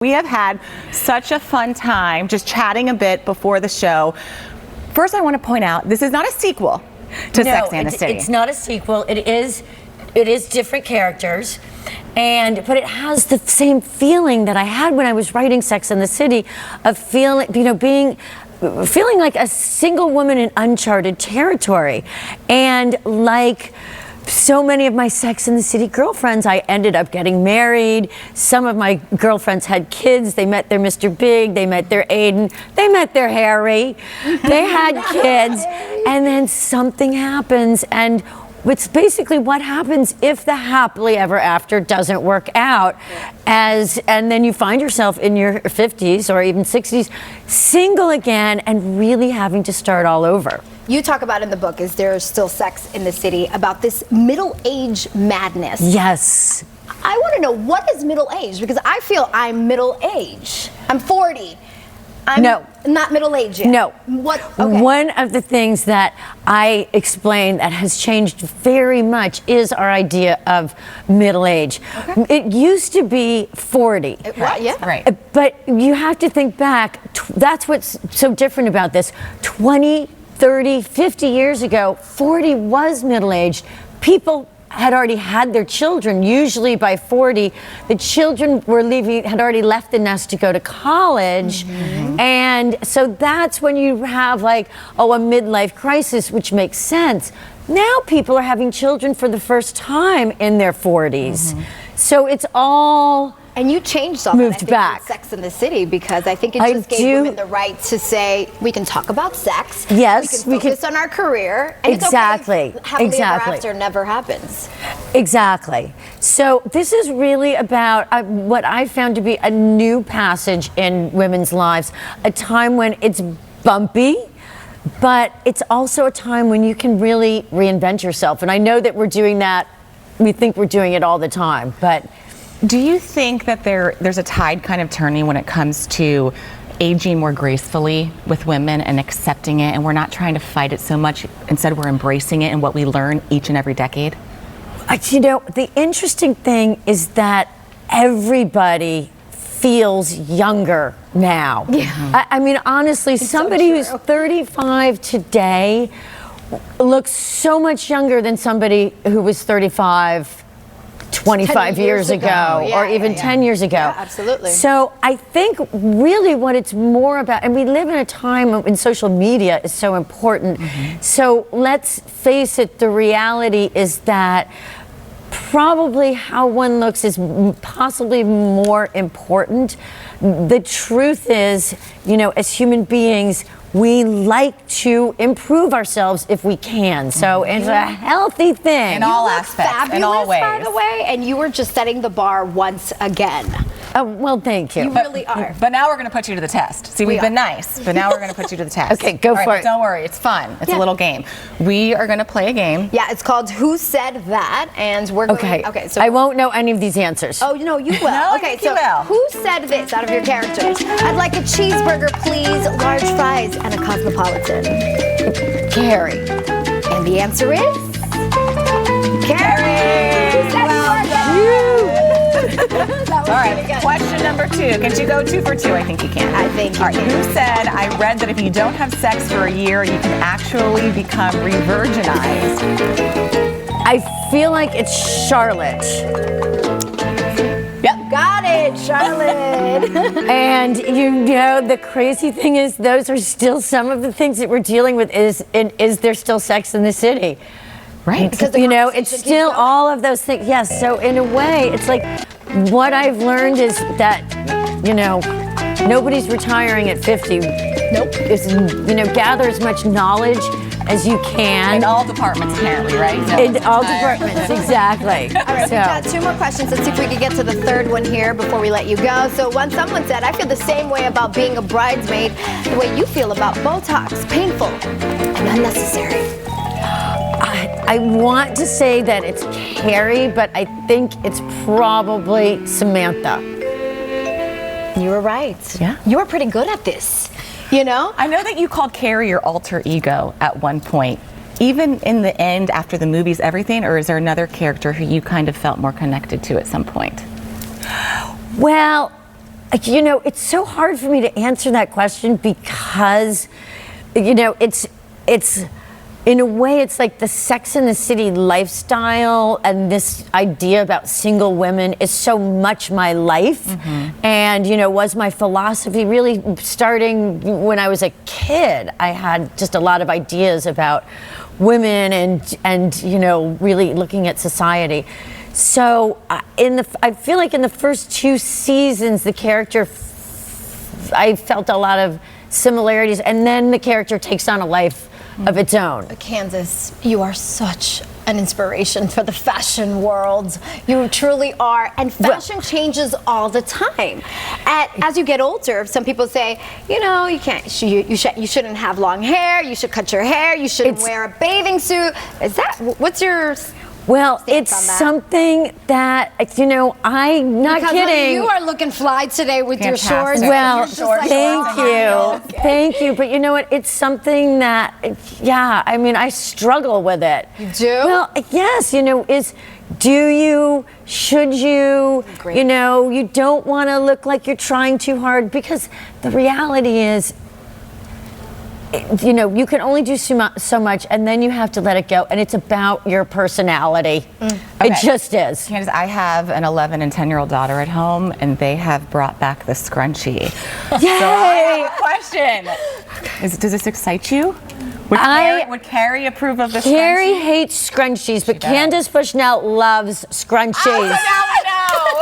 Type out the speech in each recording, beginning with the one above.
We have had such a fun time just chatting a bit before the show. First, I want to point out this is not a sequel to Sex and the City. It's not a sequel. It is different characters, but it has the same feeling that I had when I was writing Sex and the City, of feeling like a single woman in uncharted territory, and like so many of my Sex and the City girlfriends, I ended up getting married. Some of my girlfriends had kids. They met their Mr. Big, they met their Aiden, they met their Harry. They had kids, and then something happens, and it's basically what happens if the happily ever after doesn't work out, and then you find yourself in your 50s or even 60s, single again, and really having to start all over. You talk about in the book, Is There Still Sex in the City, about this middle-age madness. Yes. I want to know, what is middle-age? Because I feel I'm middle-age. I'm 40. I'm not middle-aged yet. No. What? Okay. One of the things that I explain that has changed very much is our idea of middle age. Okay. It used to be 40. Right. Yeah. Right. But you have to think back. That's what's so different about this. 20, 30, 50 years ago, 40 was middle-aged. People had already had their children. Usually by 40, the children had already left the nest to go to college. Mm-hmm. And so that's when you have a midlife crisis, which makes sense. Now people are having children for the first time in their 40s. Mm-hmm. So it's all... And you changed all moved that, back. With Sex and the City, because I think it just gave women the right to say, we can talk about sex. Yes, we can focus on our career. And exactly. It's okay if happily ever after never happens. Exactly. So this is really about what I found to be a new passage in women's lives, a time when it's bumpy, but it's also a time when you can really reinvent yourself. And I know that we're doing that. We think we're doing it all the time, but... Do you think that there's a tide kind of turning when it comes to aging more gracefully with women and accepting it, and we're not trying to fight it so much, instead we're embracing it and what we learn each and every decade? You know, the interesting thing is that everybody feels younger now. Yeah. I mean, honestly, somebody who's 35 today looks so much younger than somebody who was 35 25 years ago, or even 10 years ago. Yeah, absolutely. So I think really what it's more about, and we live in a time when social media is so important. Mm-hmm. So let's face it, the reality is that probably how one looks is possibly more important. The truth is, as human beings, we like to improve ourselves if we can. So it's a healthy thing. In all aspects, fabulous, in all ways. By the way, and you were just setting the bar once again. Oh, well, thank you. You really are. But now we're going to put you to the test. See, we've been nice, but now we're going to put you to the test. Okay, go for it. Don't worry, it's fun. It's a little game. We are going to play a game. Yeah, it's called Who Said That, and we're going. Okay, so I won't know any of these answers. Oh, no, you will. No, okay, you will. Who said this out of your characters? I'd like a cheeseburger, please, large fries, and a cosmopolitan. Carrie. And the answer is Carrie. All right, question number 2. Can you go 2 for 2? I think you can. I think you All right, can. Who said, I read that if you don't have sex for a year, you can actually become re-virginized? I feel like it's Charlotte. Yep, got it, Charlotte. And the crazy thing is, those are still some of the things that we're dealing with. Is there still sex in the city? Right. Because it's still all of those things. Yes. So in a way, it's like what I've learned is that nobody's retiring at 50. Nope. Gather as much knowledge as you can. In all departments, apparently, right? In all departments, exactly. All right, we've got 2 more questions. Let's see if we can get to the 3rd one here before we let you go. So someone said, I feel the same way about being a bridesmaid, the way you feel about Botox, painful and unnecessary. I want to say that it's Carrie, but I think it's probably Samantha. You were right. Yeah. You were pretty good at this. I know that you called Carrie your alter ego at one point. Even in the end, after the movies, everything, or is there another character who you kind of felt more connected to at some point? Well, You know, it's so hard for me to answer that question because, you know, it's in a way, it's like the Sex and the City lifestyle and this idea about single women is so much my life. And, you know, was my philosophy really starting when I was a kid. I had just a lot of ideas about women and you know, really looking at society. So I feel like in the first 2 seasons, the character, I felt a lot of similarities, and then the character takes on a life of its own. Candace, you are such an inspiration for the fashion world. You truly are. And fashion changes all the time. As you get older, some people say, you know, you can't, you shouldn't have long hair, you should cut your hair, you shouldn't wear a bathing suit. Is that, what's your Well, it's something that, you know, I'm not kidding. You are looking fly today with your shorts. Well, thank you. But you know what? It's something that, yeah, I mean, I struggle with it. You do? Well, yes, you know, should you, you know, you don't want to look like you're trying too hard, because the reality is, you know, you can only do so much, and then you have to let it go, and it's about your personality. It just is. Candace, I have an 11 and 10-year-old daughter at home, and they have brought back the scrunchie. Yay! So I have a question. Does this excite you? Would Carrie approve of the scrunchie? Carrie hates scrunchies, but Candace Bushnell loves scrunchies. Oh, so now we know.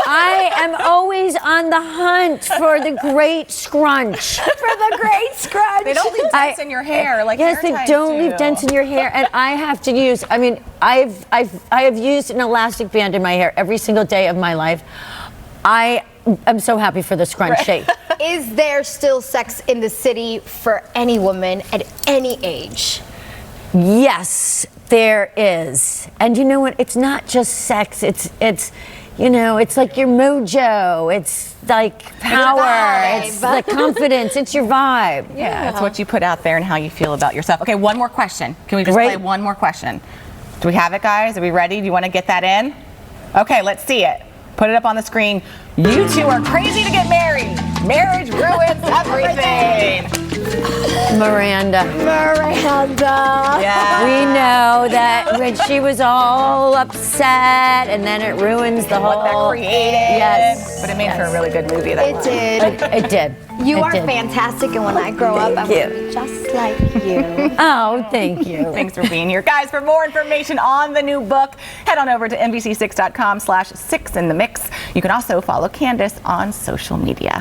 I am always on the hunt for the great scrunch. They don't leave dents in your hair like yes, hair they ties don't do. leave dents in your hair, and I have to use. I mean, I have used an elastic band in my hair every single day of my life. I am so happy for the scrunchie. Is there still Sex in the City for any woman at any age? Yes, there is. And you know what? It's not just sex. It's you know, it's like your mojo. It's like power. It's the confidence. It's your vibe. Yeah, it's what you put out there and how you feel about yourself. Okay, one more question. Can we just play one more question? Do we have it, guys? Are we ready? Do you want to get that in? Okay, let's see it. Put it up on the screen. You two are crazy to get married. Marriage ruins everything. Miranda. Yeah. We know that when she was all upset, and then it ruins the whole. What that created. Yes. But it made for a really good movie. It did. It did. You are fantastic, and when I grow up, I want to be just like you. Oh, thank you. Thanks for being here. Guys, for more information on the new book, head on over to NBC6.com/6inthemix. You can also follow Candace on social media.